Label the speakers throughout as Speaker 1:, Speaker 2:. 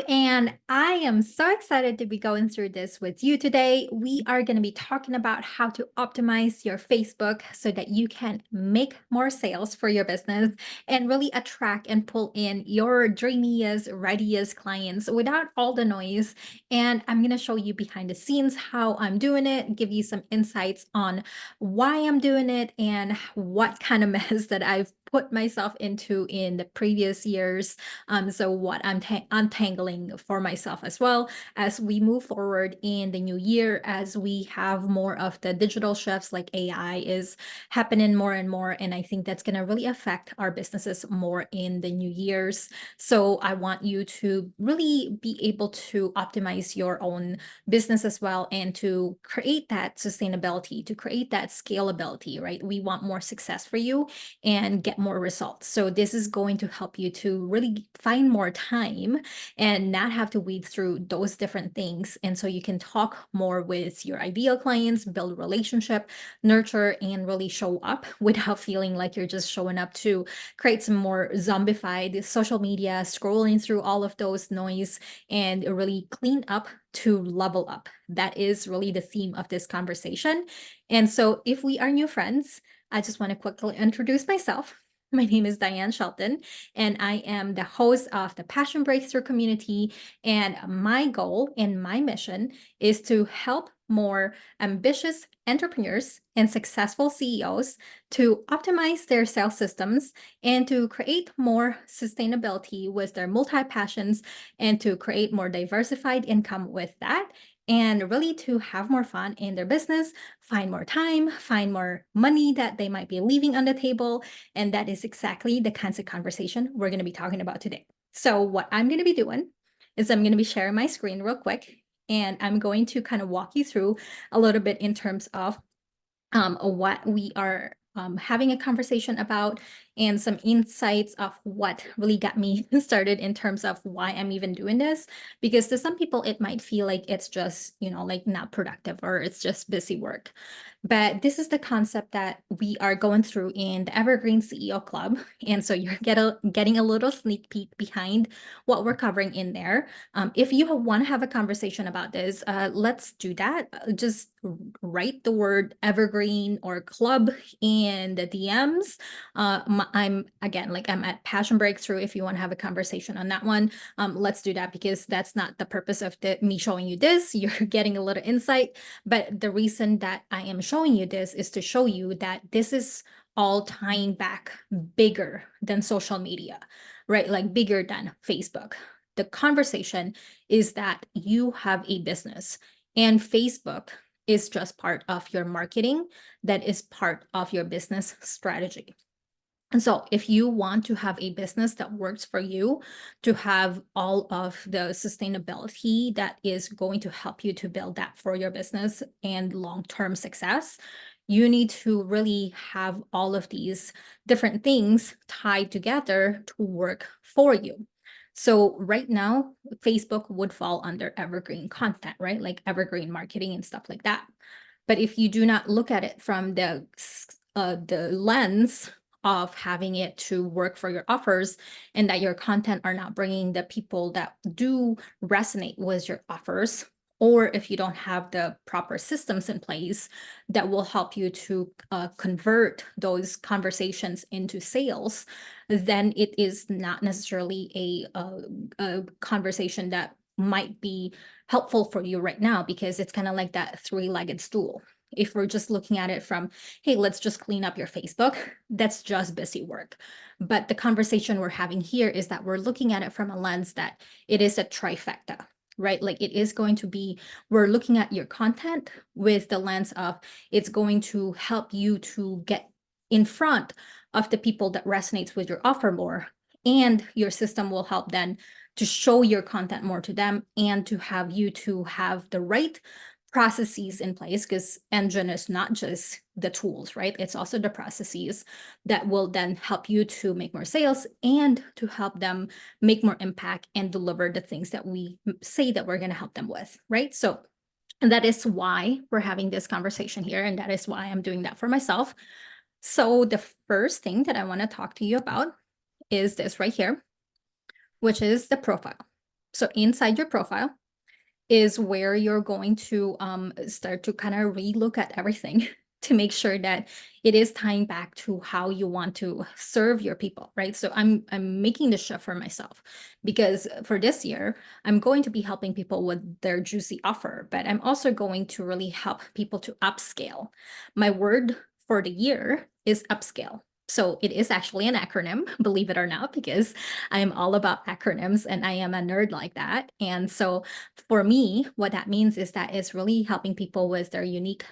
Speaker 1: and I am so excited to be going through this with you today. We are going to be talking about how to optimize your Facebook so that you can make more sales for your business and really attract and pull in your dreamiest, readiest clients without all the noise. And I'm going to show you behind the scenes how I'm doing it, give you some insights on why I'm doing it and what kind of mess that I've put myself into in the previous years. So what I'm untangling for myself as well as we move forward in the new year, as we have more of the digital shifts, like AI is happening more and more. And I think that's going to really affect our businesses more in the new years. So I want you to really be able to optimize your own business as well and to create that sustainability, to create that scalability, right? We want more success for you and get more results. So this is going to help you to really find more time and not have to weed through those different things. And so you can talk more with your ideal clients, build relationship, nurture, and really show up without feeling like you're just showing up to create some more zombified social media, scrolling through all of those noise and really clean up to level up. That is really the theme of this conversation. And so if we are new friends, I just want to quickly introduce myself. My name is Dianne Shelton, and I am the host of the Passion Breakthrough community. And my goal and my mission is to help more ambitious entrepreneurs and successful CEOs to optimize their sales systems and to create more sustainability with their multi-passions and to create more diversified income with that and really to have more fun in their business, find more time, find more money that they might be leaving on the table. And that is exactly the kinds of conversation we're going to be talking about today. So what I'm going to be doing is I'm going to be sharing my screen real quick, and I'm going to kind of walk you through a little bit in terms of what we are having a conversation about and some insights of what really got me started in terms of why I'm even doing this. Because to some people, it might feel like it's just, like not productive or it's just busy work. But this is the concept that we are going through in the Evergreen CEO Club. And so you're getting a little sneak peek behind what we're covering in there. If you want to have a conversation about this, let's do that. Just write the word Evergreen or club in the DMs. I'm at Passion Breakthrough. If you want to have a conversation on that one, let's do that, because that's not the purpose of me showing you this. You're getting a little insight, but the reason that I am showing you this is to show you that this is all tying back bigger than social media, right? Like bigger than Facebook. The conversation is that you have a business and Facebook is just part of your marketing, that is part of your business strategy. And so if you want to have a business that works for you, to have all of the sustainability that is going to help you to build that for your business and long-term success, you need to really have all of these different things tied together to work for you. So right now, Facebook would fall under evergreen content, right? Like evergreen marketing and stuff like that. But if you do not look at it from the lens of having it to work for your offers and that your content are not bringing the people that do resonate with your offers, or if you don't have the proper systems in place that will help you to convert those conversations into sales, then it is not necessarily a conversation that might be helpful for you right now, because it's kind of like that three-legged stool. If we're just looking at it from, hey, let's just clean up your Facebook, that's just busy work. But the conversation we're having here is that we're looking at it from a lens that it is a trifecta, right? Like it is going to be, we're looking at your content with the lens of it's going to help you to get in front of the people that resonates with your offer more. And your system will help then to show your content more to them and to have you to have the right processes in place, because engine is not just the tools, right? It's also the processes that will then help you to make more sales and to help them make more impact and deliver the things that we say that we're going to help them with, right? So, and that is why we're having this conversation here, and that is why I'm doing that for myself. So the first thing that I want to talk to you about is this right here, which is the profile. So inside your profile is where you're going to start to kind of relook at everything to make sure that it is tying back to how you want to serve your people, right? So I'm making the shift for myself because for this year, I'm going to be helping people with their juicy offer, but I'm also going to really help people to upscale. My word for the year is upscale. So it is actually an acronym, believe it or not, because I am all about acronyms and I am a nerd like that. And so for me, what that means is that it's really helping people with their unique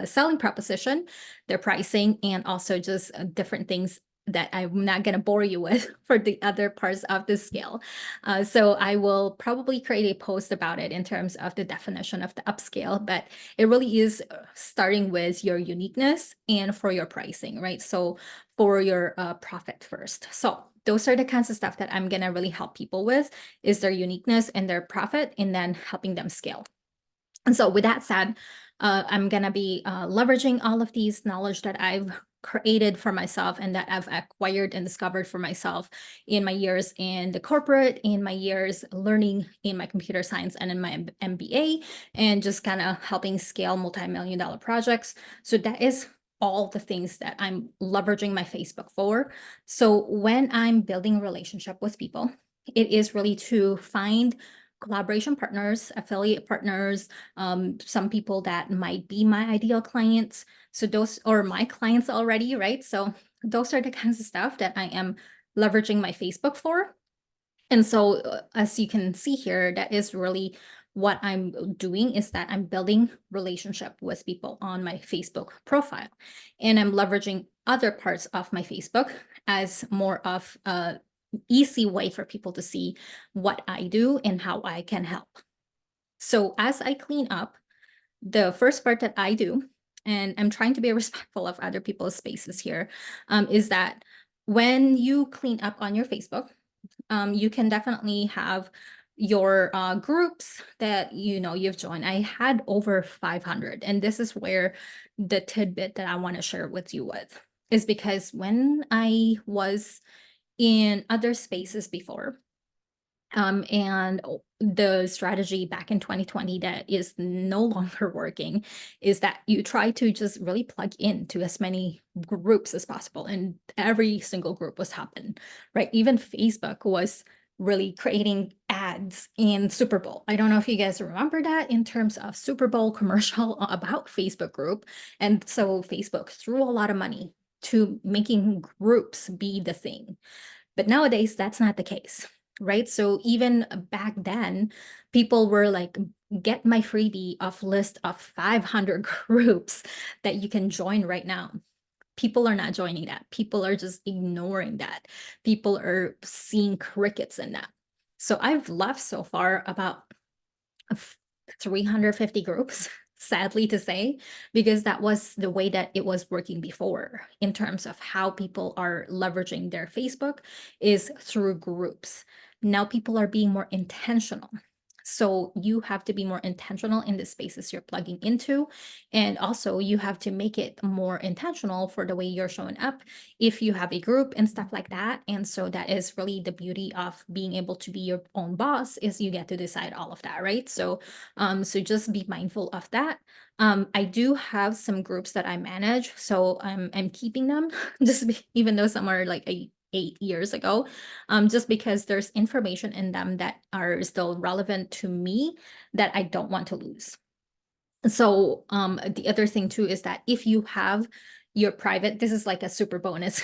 Speaker 1: selling proposition, their pricing, and also just different things that I'm not going to bore you with for the other parts of the scale. So I will probably create a post about it in terms of the definition of the upscale, but it really is starting with your uniqueness and for your pricing, right? So for your profit first. So those are the kinds of stuff that I'm going to really help people with is their uniqueness and their profit, and then helping them scale. And so with that said, I'm going to be leveraging all of these knowledge that I've created for myself and that I've acquired and discovered for myself in my years in the corporate, in my years learning in my computer science and in my MBA, and just kind of helping scale multi-million-dollar projects. So that is all the things that I'm leveraging my Facebook for. So when I'm building a relationship with people, it is really to find collaboration partners, affiliate partners, some people that might be my ideal clients. So those are my clients already, right? So those are the kinds of stuff that I am leveraging my Facebook for. And so as you can see here, that is really what I'm doing is that I'm building relationship with people on my Facebook profile. And I'm leveraging other parts of my Facebook as more of a easy way for people to see what I do and how I can help. So as I clean up, the first part that I do, and I'm trying to be respectful of other people's spaces here, is that when you clean up on your Facebook, you can definitely have your groups that you've joined. I had over 500, and this is where the tidbit that I want to share with you with is because when I was in other spaces before, and the strategy back in 2020 that is no longer working is that you try to just really plug into as many groups as possible. And every single group was happening, right? Even Facebook was really creating ads in Super Bowl. I don't know if you guys remember that in terms of Super Bowl commercial about Facebook group. And so Facebook threw a lot of money to making groups be the thing. But nowadays, that's not the case, right? So even back then, people were like, get my freebie of list of 500 groups that you can join right now. People are not joining that. People are just ignoring that. People are seeing crickets in that. So I've left so far about 350 groups, sadly to say, because that was the way that it was working before in terms of how people are leveraging their Facebook is through groups. Now people are being more intentional. So you have to be more intentional in the spaces you're plugging into. And also you have to make it more intentional for the way you're showing up if you have a group and stuff like that. And so that is really the beauty of being able to be your own boss is you get to decide all of that, right? So so just be mindful of that. I do have some groups that I manage, so I'm keeping them even though some are like 8 years ago, just because there's information in them that are still relevant to me that I don't want to lose. So the other thing too is that if you have your private, this is like a super bonus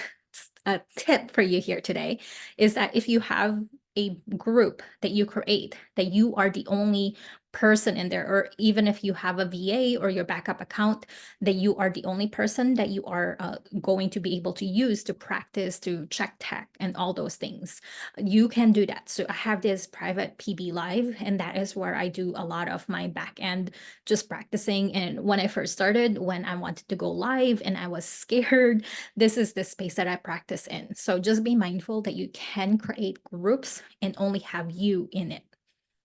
Speaker 1: a tip for you here today, is that if you have a group that you create, that you are the only person in there, or even if you have a VA or your backup account, that you are the only person that you are going to be able to use to practice, to check tech and all those things. You can do that. So I have this private PB Live, and that is where I do a lot of my back end just practicing. And when I first started, when I wanted to go live and I was scared, this is the space that I practice in. So just be mindful that you can create groups and only have you in it.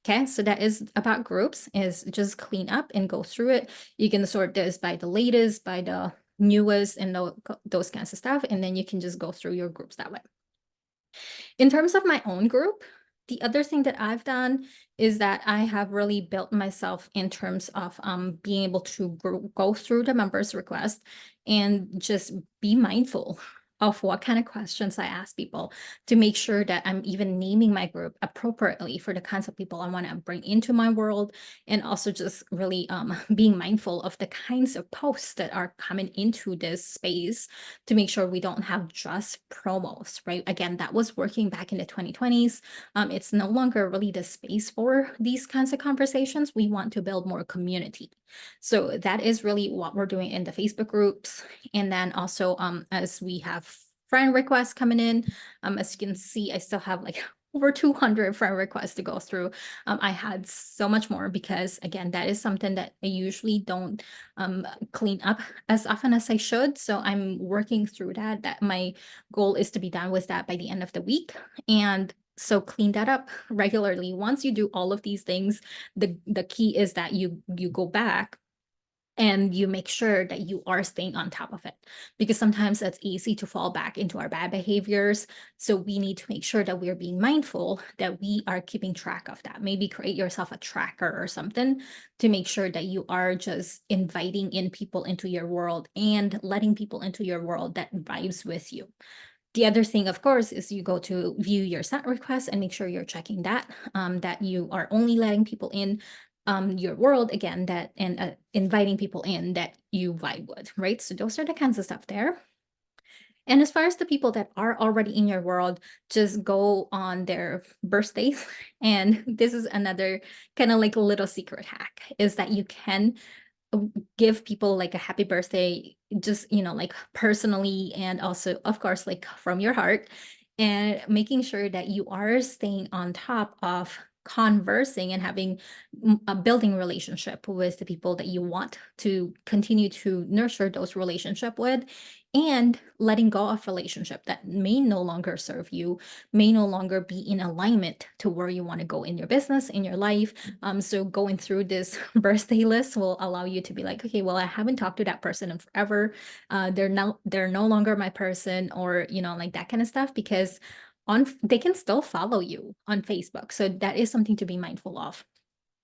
Speaker 1: Okay, so that is about groups, is just clean up and go through it. You can sort this by the latest, by the newest, and those kinds of stuff. And then you can just go through your groups that way. In terms of my own group, The other thing that I've done is that I have really built myself in terms of being able to go through the members request and just be mindful of what kind of questions I ask people to make sure that I'm even naming my group appropriately for the kinds of people I want to bring into my world, and also just really being mindful of the kinds of posts that are coming into this space to make sure we don't have just promos, right? Again, that was working back in the 2020s. It's no longer really the space for these kinds of conversations. We want to build more community. So that is really what we're doing in the Facebook groups. And then also, as we have friend requests coming in, as you can see, I still have like over 200 friend requests to go through. I had so much more because, again, that is something that I usually don't clean up as often as I should. So I'm working through that. That my goal is to be done with that by the end of the week. And so clean that up regularly. Once you do all of these things, the key is that you go back and you make sure that you are staying on top of it, because sometimes it's easy to fall back into our bad behaviors. So we need to make sure that we're being mindful that we are keeping track of that. Maybe create yourself a tracker or something to make sure that you are just inviting in people into your world and letting people into your world that vibes with you. The other thing, of course, is you go to view your sent requests and make sure you're checking that, that you are only letting people in your world again, that and inviting people in that you vibe with, right? So those are the kinds of stuff there. And as far as the people that are already in your world, just go on their birthdays. And this is another kind of like a little secret hack, is that you can give people like a happy birthday, just, like personally, and also, of course, like from your heart, and making sure that you are staying on top of conversing and having a building relationship with the people that you want to continue to nurture those relationship with, and letting go of relationship that may no longer serve you, may no longer be in alignment to where you want to go in your business, in your life. So going through this birthday list will allow you to be like, okay, well, I haven't talked to that person in forever. They're no longer my person, or like that kind of stuff, because they can still follow you on Facebook. So that is something to be mindful of.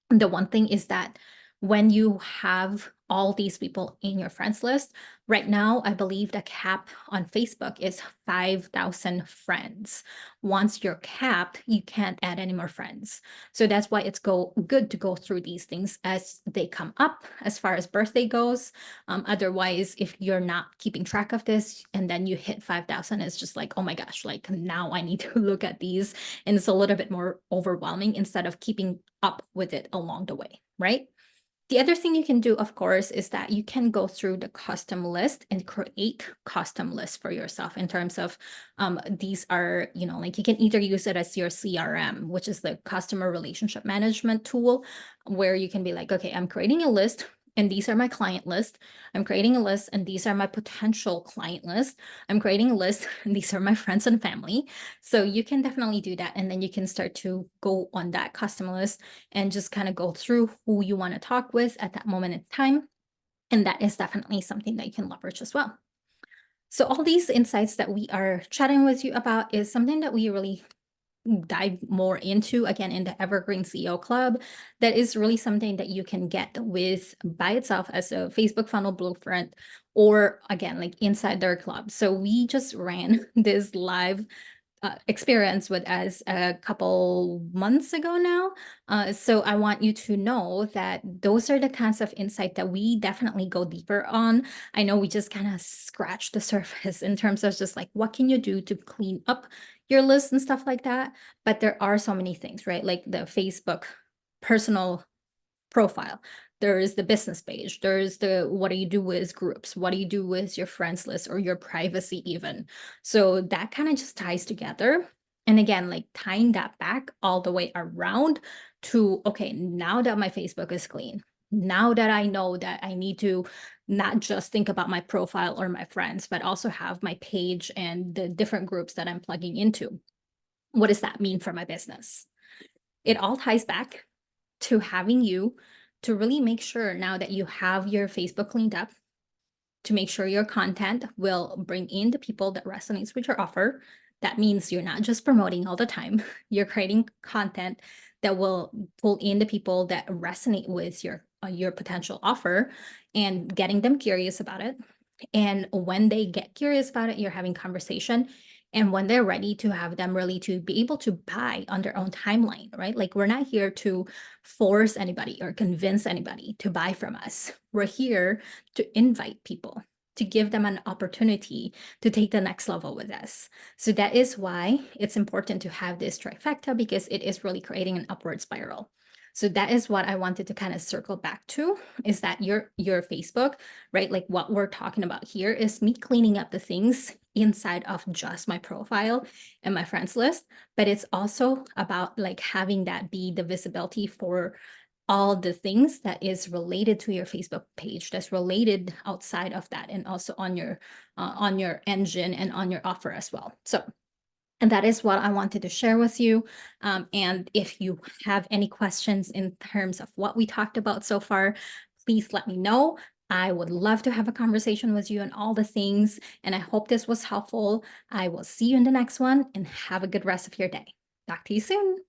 Speaker 1: The one thing is that when you have all these people in your friends list, right now, I believe the cap on Facebook is 5,000 friends. Once you're capped, you can't add any more friends. So that's why it's good to go through these things as they come up, as far as birthday goes. Otherwise, if you're not keeping track of this and then you hit 5,000, it's just like, oh my gosh, like now I need to look at these. And it's a little bit more overwhelming instead of keeping up with it along the way, right? The other thing you can do, of course, is that you can go through the custom list and create custom lists for yourself in terms of these are, like you can either use it as your CRM, which is the customer relationship management tool, where you can be like, okay, I'm creating a list and these are my client list. I'm creating a list and these are my potential client list. I'm creating a list and these are my friends and family. So you can definitely do that. And then you can start to go on that custom list and just kind of go through who you want to talk with at that moment in time. And that is definitely something that you can leverage as well. So all these insights that we are chatting with you about is something that we really dive more into, again, in the Evergreen CEO Club. That is really something that you can get with by itself as a Facebook funnel blueprint, or again, like inside their club. So we just ran this live experience with us a couple months ago now. So I want you to know that those are the kinds of insight that we definitely go deeper on. I know we just kind of scratched the surface in terms of just like, what can you do to clean up your list and stuff like that? But there are so many things, right? Like the Facebook personal profile. There is the business page. There's the what do you do with groups? What do you do with your friends list or your privacy even? So that kind of just ties together. And again, like tying that back all the way around to, okay, now that my Facebook is clean, now that I know that I need to not just think about my profile or my friends, but also have my page and the different groups that I'm plugging into. What does that mean for my business? It all ties back to having you to really make sure, now that you have your Facebook cleaned up, to make sure your content will bring in the people that resonates with your offer, That means you're not just promoting all the time, you're creating content that will pull in the people that resonate with your potential offer and getting them curious about it. And when they get curious about it, you're having conversation. And when they're ready to have them really to be able to buy on their own timeline, right? Like we're not here to force anybody or convince anybody to buy from us. We're here to invite people, to give them an opportunity to take the next level with us. So that is why it's important to have this trifecta, because it is really creating an upward spiral. So that is what I wanted to kind of circle back to, is that your Facebook, right? Like what we're talking about here is me cleaning up the things inside of just my profile and my friends list, but it's also about like having that be the visibility for all the things that is related to your Facebook page, that's related outside of that, and also on your engine and on your offer as well. So, and that is what I wanted to share with you. And if you have any questions in terms of what we talked about so far, please let me know. I would love to have a conversation with you on all the things, and I hope this was helpful. I will see you in the next one, and have a good rest of your day. Talk to you soon.